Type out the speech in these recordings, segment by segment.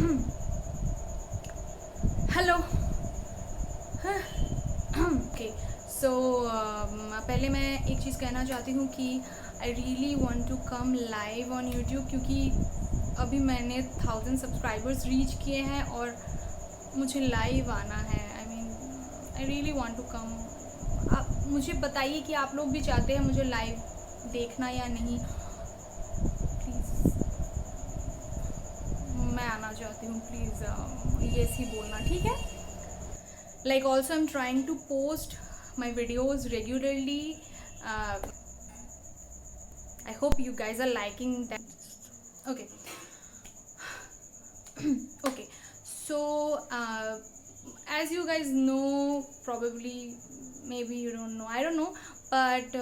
Hello. Okay, सो पहले मैं एक चीज़ कहना चाहती हूँ कि I really want to come live on YouTube, क्योंकि अभी मैंने 1000 सब्सक्राइबर्स रीच किए हैं और मुझे लाइव आना है। I really want to come. आप मुझे बताइए कि आप लोग भी चाहते हैं मुझे लाइव देखना या नहीं। प्लीज़, मैं आना चाहती हूँ, प्लीज़ ये सी बोलना, ठीक है। Like also I'm trying to post my videos regularly. I hope you guys are liking that. Okay. Okay, so as you guys know, probably, maybe you don't know, I don't know, but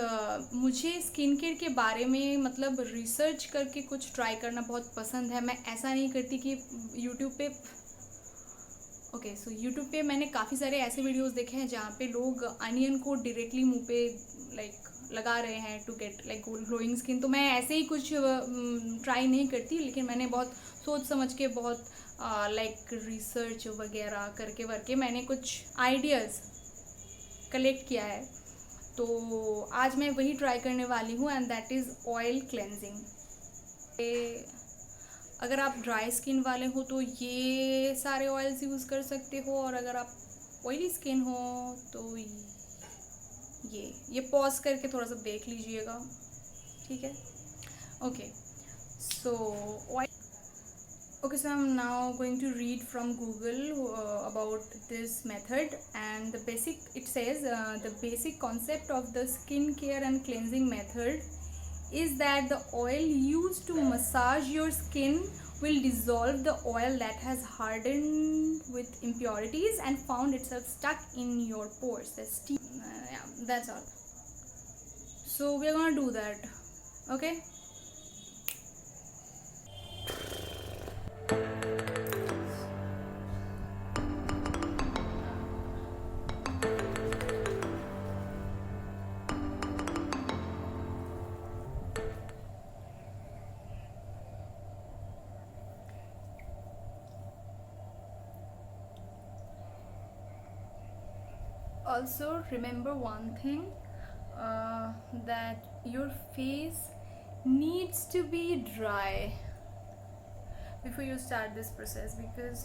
मुझे skin care के बारे में मतलब research करके कुछ try करना बहुत पसंद है। मैं ऐसा नहीं करती कि यूट्यूब पे यूट्यूब पे मैंने काफ़ी सारे ऐसे वीडियोस देखे हैं जहाँ पे लोग अनियन को डायरेक्टली मुंह पे लगा रहे हैं टू गेट ग्लोइंग स्किन। तो मैं ऐसे ही कुछ ट्राई नहीं करती, लेकिन मैंने बहुत सोच समझ के बहुत रिसर्च वगैरह करके मैंने कुछ आइडियाज़ कलेक्ट किया है। तो आज मैं वही ट्राई करने वाली हूँ, and that is oil cleansing. अगर आप ड्राई स्किन वाले हो तो ये सारे ऑयल्स यूज़ कर सकते हो, और अगर आप ऑयली स्किन हो तो ये पॉज करके थोड़ा सा देख लीजिएगा, ठीक है। Okay, so so I'm now going to read from Google about this method, and it says the basic concept of the skin care and cleansing method is that the oil used to massage your skin will dissolve the oil that has hardened with impurities and found itself stuck in your pores. That's all. So we're gonna do that, okay? Also remember one thing, that your face needs to be dry before you start this process, because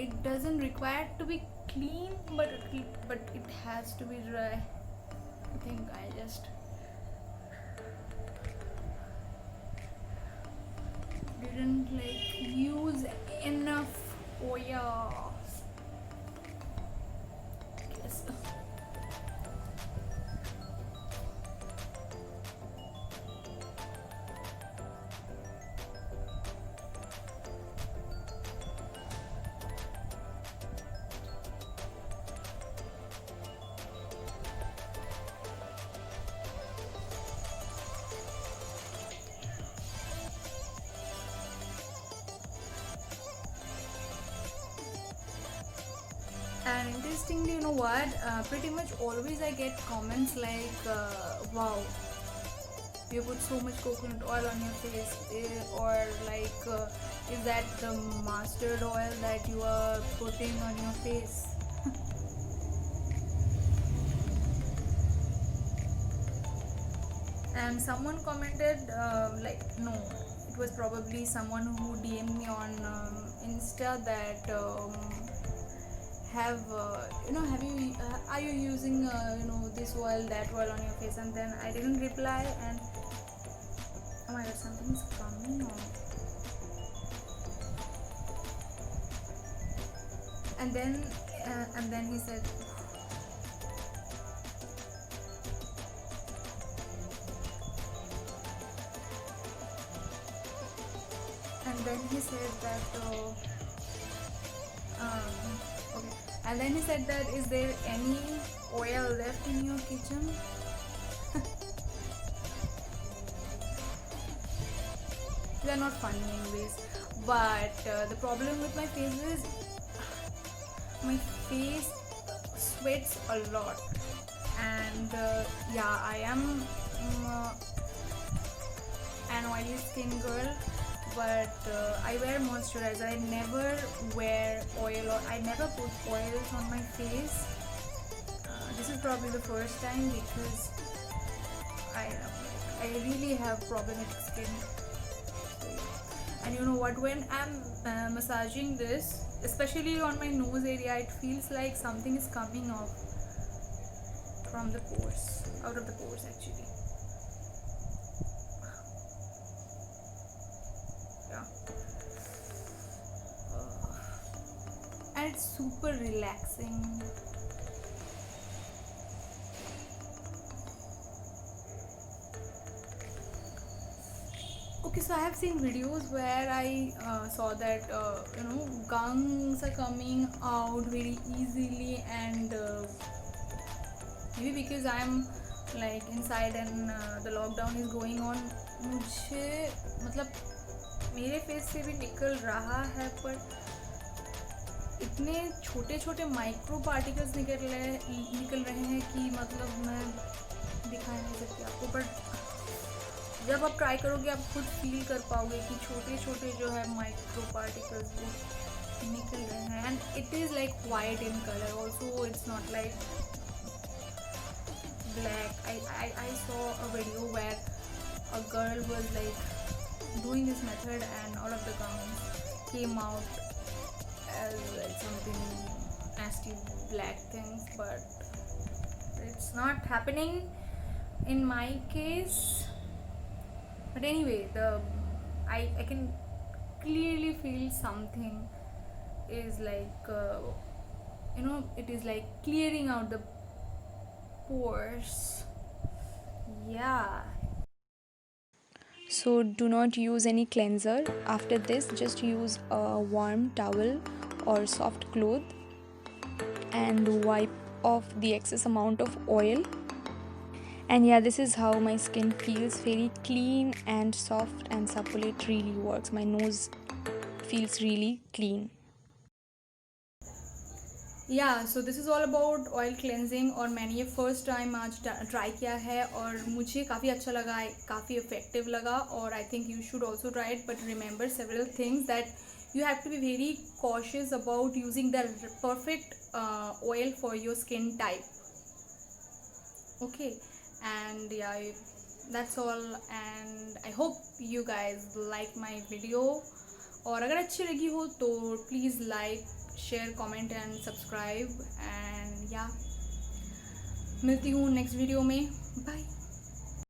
it doesn't require to be clean, but it has to be dry. I think I just didn't use enough oil. Yes. And interestingly, you know what? Pretty much always I get comments like, "Wow, you put so much coconut oil on your face," or "Is that the mustard oil that you are putting on your face?" And someone commented, no, it was probably someone who DM'd me on Insta that. Have you are you using this oil, that oil on your face? And then I didn't reply, and oh my god, something's coming on. And then he said, that okay. And then he said that, is there any oil left in your kitchen? They're not funny anyways. But the problem with my face is my face sweats a lot, and I am an oily skin girl, but I wear moisturizer. I never wear oil, or I never put oils on my face. This is probably the first time because I really have problematic skin. And you know what, when I'm massaging this, especially on my nose area, it feels like something is coming off from the pores, out of the pores actually. Yeah. And it's super relaxing. Okay, so I have seen videos where I saw that gangs are coming out very easily, and maybe because I'm like inside and the lockdown is going on, मुझे मतलब मेरे face से भी निकल रहा है, पर इतने छोटे छोटे माइक्रो पार्टिकल्स निकल रहे हैं कि मतलब मैं दिखा नहीं सकती आपको, बट जब आप ट्राई करोगे आप खुद फील कर पाओगे कि छोटे छोटे जो है माइक्रो पार्टिकल्स वो निकल रहे हैं. And it is like white in colour also, it's not like black. I saw a video where a girl was like doing this method and all of the gums came out as like something nasty black things, but it's not happening in my case. But anyway, I can clearly feel something is like it is like clearing out the pores. Yeah. So do not use any cleanser. After this, just use a warm towel or soft cloth and wipe off the excess amount of oil. And yeah, this is how my skin feels, very clean and soft and supple. It really works. My nose feels really clean. Yeah, so this is all about oil cleansing, और मैंने ये first time आज try किया है और मुझे काफ़ी अच्छा लगा, काफ़ी इफेक्टिव लगा, और I think you should also try it. But remember several things that you have to be very cautious about using the perfect oil for your skin type. Okay, and yeah, that's all, and I hope you guys like my video. और अगर अच्छी लगी हो तो please like, share, comment and subscribe. And या मिलती हूँ next video में. बाय.